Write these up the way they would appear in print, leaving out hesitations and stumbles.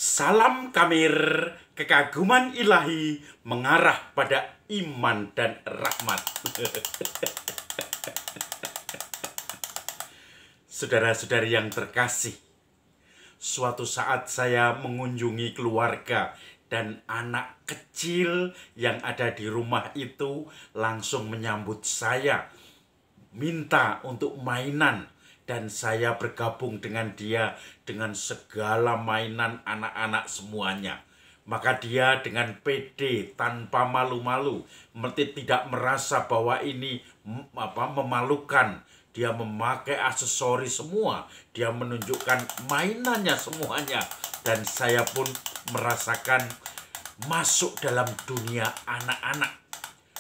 Salam Kamir, kekaguman ilahi mengarah pada iman dan rahmat. Saudara-saudari yang terkasih, suatu saat saya mengunjungi keluarga dan anak kecil yang ada di rumah itu langsung menyambut saya, minta untuk mainan. Dan saya bergabung dengan dia dengan segala mainan anak-anak semuanya. Maka dia dengan pede, tanpa malu-malu, tidak merasa bahwa ini memalukan. Dia memakai aksesoris semua, dia menunjukkan mainannya semuanya. Dan saya pun merasakan masuk dalam dunia anak-anak.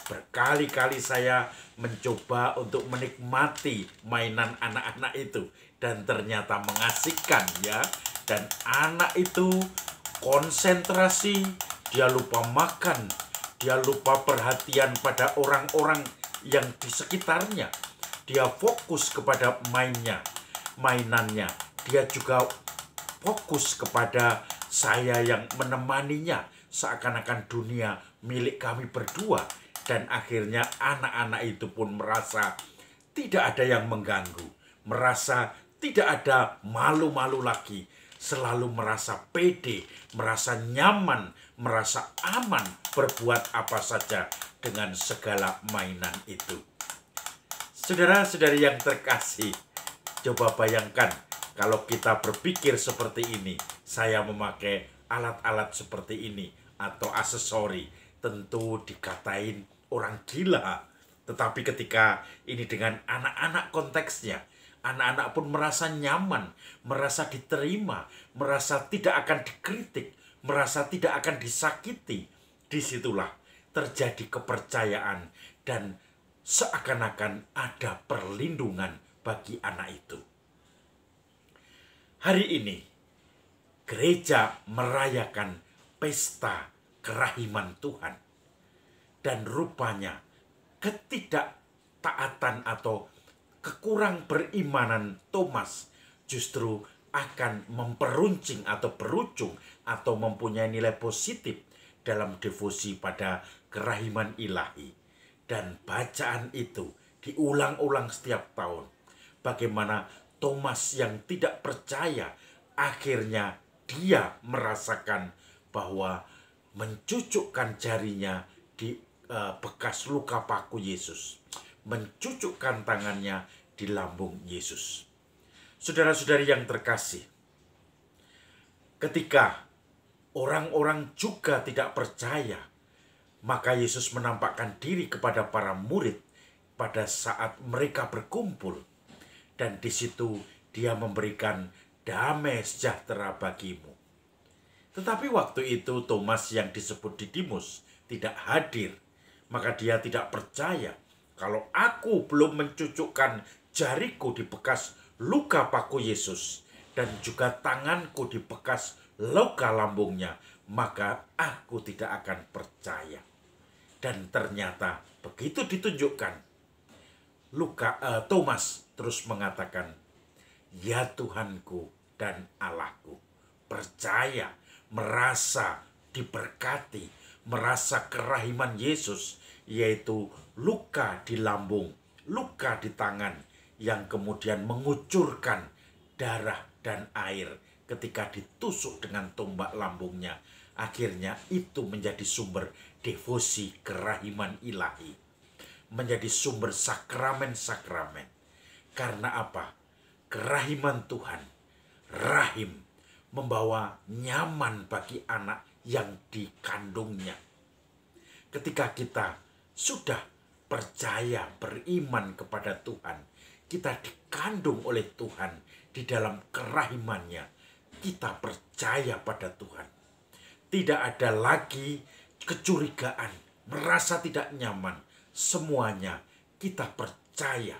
Berkali-kali saya mencoba untuk menikmati mainan anak-anak itu. Dan ternyata mengasihkan ya. Dan anak itu konsentrasi, dia lupa makan, dia lupa perhatian pada orang-orang yang di sekitarnya. Dia fokus kepada mainannya. Dia juga fokus kepada saya yang menemaninya. Seakan-akan dunia milik kami berdua. Dan akhirnya anak-anak itu pun merasa tidak ada yang mengganggu. Merasa tidak ada malu-malu lagi. Selalu merasa pede, merasa nyaman, merasa aman berbuat apa saja dengan segala mainan itu. Saudara-saudari yang terkasih, coba bayangkan kalau kita berpikir seperti ini. Saya memakai alat-alat seperti ini atau aksesori, tentu dikatain orang gila. Tetapi ketika ini dengan anak-anak konteksnya, anak-anak pun merasa nyaman, merasa diterima, merasa tidak akan dikritik, merasa tidak akan disakiti. Disitulah terjadi kepercayaan dan seakan-akan ada perlindungan bagi anak itu. Hari ini, gereja merayakan pesta kerahiman Tuhan. Dan rupanya ketidaktaatan atau kekurang berimanan Thomas justru akan memperuncing atau berujung atau mempunyai nilai positif dalam devosi pada kerahiman ilahi. Dan bacaan itu diulang-ulang setiap tahun. Bagaimana Thomas yang tidak percaya akhirnya dia merasakan bahwa mencucukkan jarinya di bekas luka paku Yesus, mencucukkan tangannya di lambung Yesus. Saudara-saudari yang terkasih, ketika orang-orang juga tidak percaya, maka Yesus menampakkan diri kepada para murid pada saat mereka berkumpul. Dan di situ dia memberikan damai sejahtera bagimu. Tetapi waktu itu Thomas yang disebut Didimus tidak hadir. Maka dia tidak percaya kalau aku belum mencucukkan jariku di bekas luka paku Yesus dan juga tanganku di bekas luka lambungnya, maka aku tidak akan percaya. Dan ternyata begitu ditunjukkan, Thomas terus mengatakan, "Ya Tuhanku dan Allahku." Percaya, merasa diberkati, merasa kerahiman Yesus, yaitu luka di lambung, luka di tangan, yang kemudian mengucurkan darah dan air ketika ditusuk dengan tombak lambungnya. Akhirnya itu menjadi sumber devosi kerahiman ilahi, menjadi sumber sakramen-sakramen. Karena apa? Kerahiman Tuhan, rahim, membawa nyaman bagi anak yang dikandungnya. Ketika kita sudah percaya, beriman kepada Tuhan, kita dikandung oleh Tuhan di dalam kerahimannya, kita percaya pada Tuhan. Tidak ada lagi kecurigaan, merasa tidak nyaman. Semuanya kita percaya.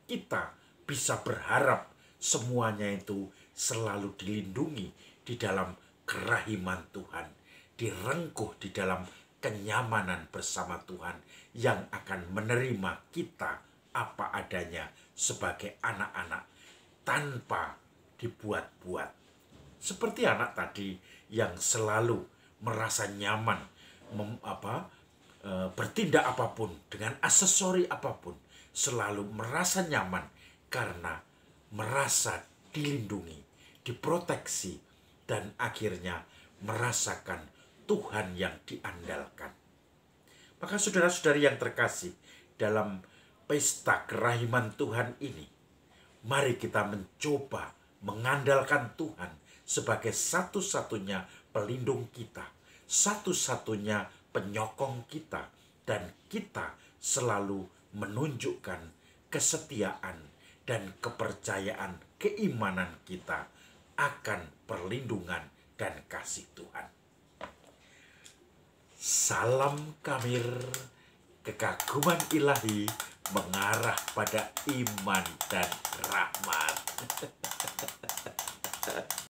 Kita bisa berharap semuanya itu selalu dilindungi di dalam kerahiman Tuhan, direngkuh di dalam kenyamanan bersama Tuhan yang akan menerima kita apa adanya sebagai anak-anak tanpa dibuat-buat. Seperti anak tadi yang selalu merasa nyaman bertindak apapun dengan aksesori apapun, selalu merasa nyaman karena merasa dilindungi, diproteksi, dan akhirnya merasakan Tuhan yang diandalkan. Maka saudara-saudari yang terkasih, dalam pesta kerahiman Tuhan ini, mari kita mencoba mengandalkan Tuhan sebagai satu-satunya pelindung kita, satu-satunya penyokong kita, dan kita selalu menunjukkan kesetiaan dan kepercayaan keimanan kita akan perlindungan dan kasih Tuhan. Salam Kamir, kekaguman ilahi mengarah pada iman dan rahmat.